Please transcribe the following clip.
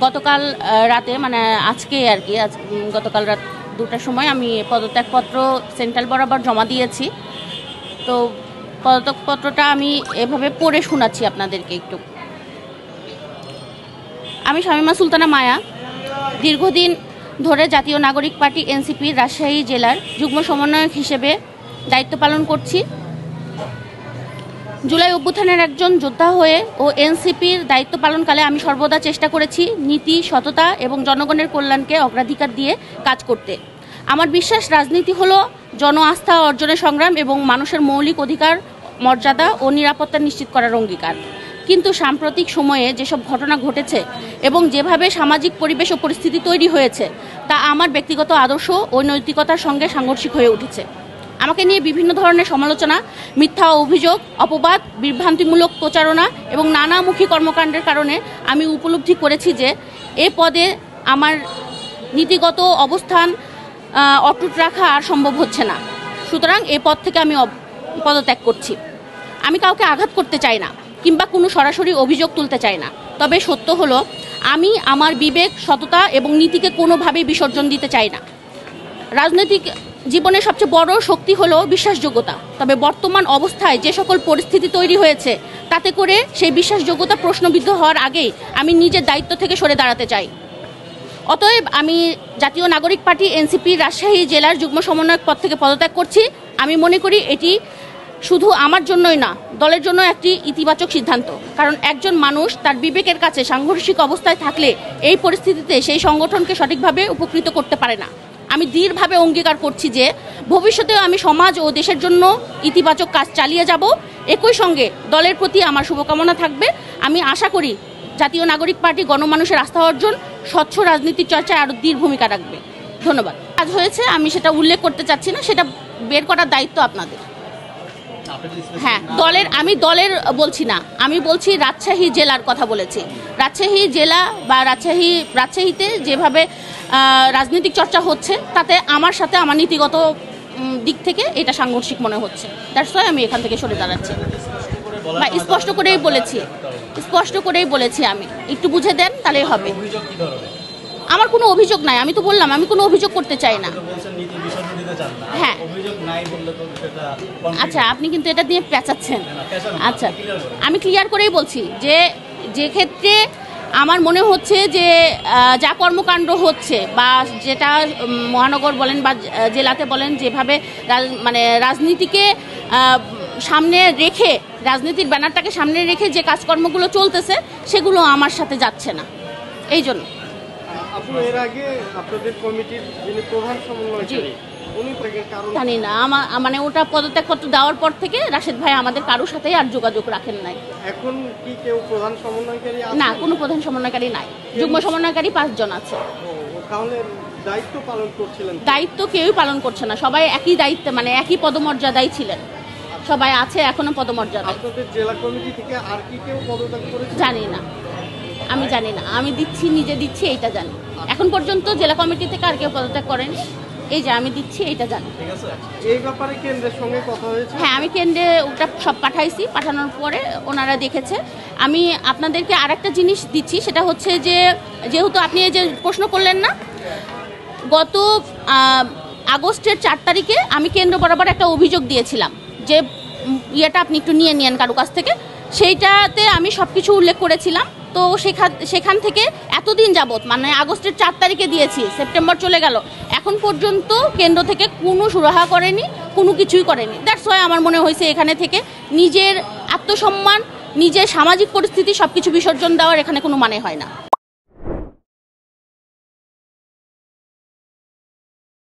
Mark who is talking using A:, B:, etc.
A: গতকাল রাতে মানে আজকে আর কি গতকাল রাত 2টার সময় আমি পদত্যাগপত্র সেন্ট্রাল বরাবর জমা দিয়েছি। তো পদত্যাগপত্রটা আমি এভাবে পড়ে শোনাচ্ছি আপনাদেরকে একটু। আমি শামীমা সুলতানা মায়া দীর্ঘদিন ধরে জাতীয় নাগরিক পার্টি এনসিপির রাজশাহী জেলার যুগ্ম সমন্বয়ক হিসেবে দায়িত্ব পালন করছি। জুলাই অভ্যুত্থানের একজন যোদ্ধা হয়ে ও এনসিপির দায়িত্ব পালনকালে আমি সর্বদা চেষ্টা করেছি নীতি, সততা এবং জনগণের কল্যাণকে অগ্রাধিকার দিয়ে কাজ করতে। আমার বিশ্বাস রাজনীতি হলো জন আস্থা অর্জনের সংগ্রাম এবং মানুষের মৌলিক অধিকার, মর্যাদা ও নিরাপত্তা নিশ্চিত করার অঙ্গীকার। কিন্তু সাম্প্রতিক সময়ে যেসব ঘটনা ঘটেছে এবং যেভাবে সামাজিক পরিবেশ ও পরিস্থিতি তৈরি হয়েছে তা আমার ব্যক্তিগত আদর্শ ও নৈতিকতার সঙ্গে সাংঘর্ষিক হয়ে উঠেছে। আমাকে নিয়ে বিভিন্ন ধরনের সমালোচনা, মিথ্যা অভিযোগ, অপবাদ, বিভ্রান্তিমূলক প্রচারণা এবং নানামুখী কর্মকাণ্ডের কারণে আমি উপলব্ধি করেছি যে এ পদে আমার নীতিগত অবস্থান অটুট রাখা আর সম্ভব হচ্ছে না। সুতরাং এই পদ থেকে আমি পদত্যাগ করছি। আমি কাউকে আঘাত করতে চাই না কিংবা কোনো সরাসরি অভিযোগ তুলতে চাই না। তবে সত্য হলো আমি আমার বিবেক, সততা এবং নীতিকে কোনোভাবেই বিসর্জন দিতে চাই না। রাজনৈতিক জীবনের সবচেয়ে বড় শক্তি হলো বিশ্বাসযোগ্যতা। তবে বর্তমান অবস্থায় যে সকল পরিস্থিতি তৈরি হয়েছে তাতে করে সেই বিশ্বাসযোগ্যতা প্রশ্নবিদ্ধ হওয়ার আগেই আমি নিজের দায়িত্ব থেকে সরে দাঁড়াতে চাই। অতএব আমি জাতীয় নাগরিক পার্টি এনসিপি রাজশাহী জেলার যুগ্ম সমন্বয়ক পদ থেকে পদত্যাগ করছি। আমি মনে করি এটি শুধু আমার জন্যই না, দলের জন্য একটি ইতিবাচক সিদ্ধান্ত। কারণ একজন মানুষ তার বিবেকের কাছে সাংঘর্ষিক অবস্থায় থাকলে এই পরিস্থিতিতে সেই সংগঠনকে সঠিকভাবে উপকৃত করতে পারে না। আমি দৃঢ়ভাবে অঙ্গীকার করছি যে ভবিষ্যতেও আমি সমাজ ও দেশের জন্য ইতিবাচক কাজ চালিয়ে যাব। একই সঙ্গে দলের প্রতি আমার শুভকামনা থাকবে। আমি আশা করি জাতীয় নাগরিক পার্টি গণমানুষের আস্থা অর্জন, স্বচ্ছ রাজনীতির চর্চায় আরও দৃঢ় ভূমিকা রাখবে। ধন্যবাদ। কাজ হয়েছে আমি সেটা উল্লেখ করতে চাচ্ছি না, সেটা বের করার দায়িত্ব আপনাদের। হ্যাঁ, আমি দলের বলছি না, আমি বলছি রাজশাহী জেলার কথা বলেছি। রাজশাহী জেলা বা রাজশাহীতে যেভাবে রাজনৈতিক চর্চা হচ্ছে তাতে আমার সাথে আমার নীতিগত দিক থেকে এটা সাংঘর্ষিক মনে হচ্ছে। দ্যাটস ওয়াই আমি এখান থেকে সরে দাঁড়াচ্ছি। বা স্পষ্ট করেই বলেছি আমি। একটু বুঝে দেন তাহলেই হবে। আমার কোনো অভিযোগ নাই, আমি তো বললাম আমি কোনো অভিযোগ করতে চাই না। হ্যাঁ, আচ্ছা, আপনি কিন্তু এটা দিয়ে পেঁচাচ্ছেন। আচ্ছা, আমি ক্লিয়ার করেই বলছি যে ক্ষেত্রে আমার মনে হচ্ছে যে যা কর্মকাণ্ড হচ্ছে বা যেটা মহানগর বলেন বা জেলাতে বলেন, যেভাবে মানে রাজনীতিকে সামনে রেখে, রাজনীতির ব্যানারটাকে সামনে রেখে যে কাজকর্মগুলো চলতেছে সেগুলো আমার সাথে যাচ্ছে না। এই জন্য
B: এর আগে আপনাদের কমিটির যিনি প্রধান সমন্বয়কারী
A: জানি না, মানে ওটা পদত্যাগপত্র দেওয়ার পর থেকে রাশেদ ভাই আমাদের কারোর সাথেই আর যোগাযোগ রাখেন নাই।
B: এখন কি কেউ প্রধান সমন্বয়কারী আছে?
A: না, কোনো প্রধান সমন্বয়কারী নাই। যুগ্ম সমন্বয়কারী 5 জন আছে।
B: তাহলে দায়িত্ব পালন করছিলেন?
A: দায়িত্ব কেউই পালন করছে না, সবাই একই দায়িত্বে মানে একই পদমর্যাদায় ছিলেন, সবাই আছে এখনো পদমর্যাদায়।
B: আপনাদের জেলা কমিটি থেকে আর কি কেউ পদত্যাগ করেছে?
A: জানি না, আমি জানি না। আমি নিজে দিচ্ছি এইটা জানি। এখন পর্যন্ত জেলা কমিটি থেকে আর কেউ পদত্যাগ করেনি। এই যে আমি দিচ্ছি এইটা জানি।
B: এই ব্যাপারে কেন্দ্রের সঙ্গে কথা হয়েছে?
A: হ্যাঁ, আমি কেন্দ্রে ওটা সব পাঠাইছি। পাঠানোর পরে ওনারা দেখেছে। আমি আপনাদেরকে আরেকটা জিনিস দিচ্ছি, সেটা হচ্ছে যে যেহেতু আপনি এই যে প্রশ্ন করলেন না, গত আগস্টের 4 তারিখে আমি কেন্দ্র বরাবর একটা অভিযোগ দিয়েছিলাম যে ইয়েটা আপনি একটু নিয়ে নেন কারো কাছ থেকে। সেইটাতে আমি সব কিছু উল্লেখ করেছিলাম। তো সেখান থেকে এতদিন যাবত, মানে আগস্টের 4 তারিখে দিয়েছি, সেপ্টেম্বর চলে গেল, এখন পর্যন্ত কেন্দ্র থেকে কোনো সুরাহা করেনি, কোনো কিছুই করেনি। দ্যাটস ওয়াই আমার মনে হয়েছে এখানে থেকে নিজের আত্মসম্মান, নিজের সামাজিক পরিস্থিতি সব কিছু বিসর্জন দেওয়ার এখানে কোনো মানে হয় না।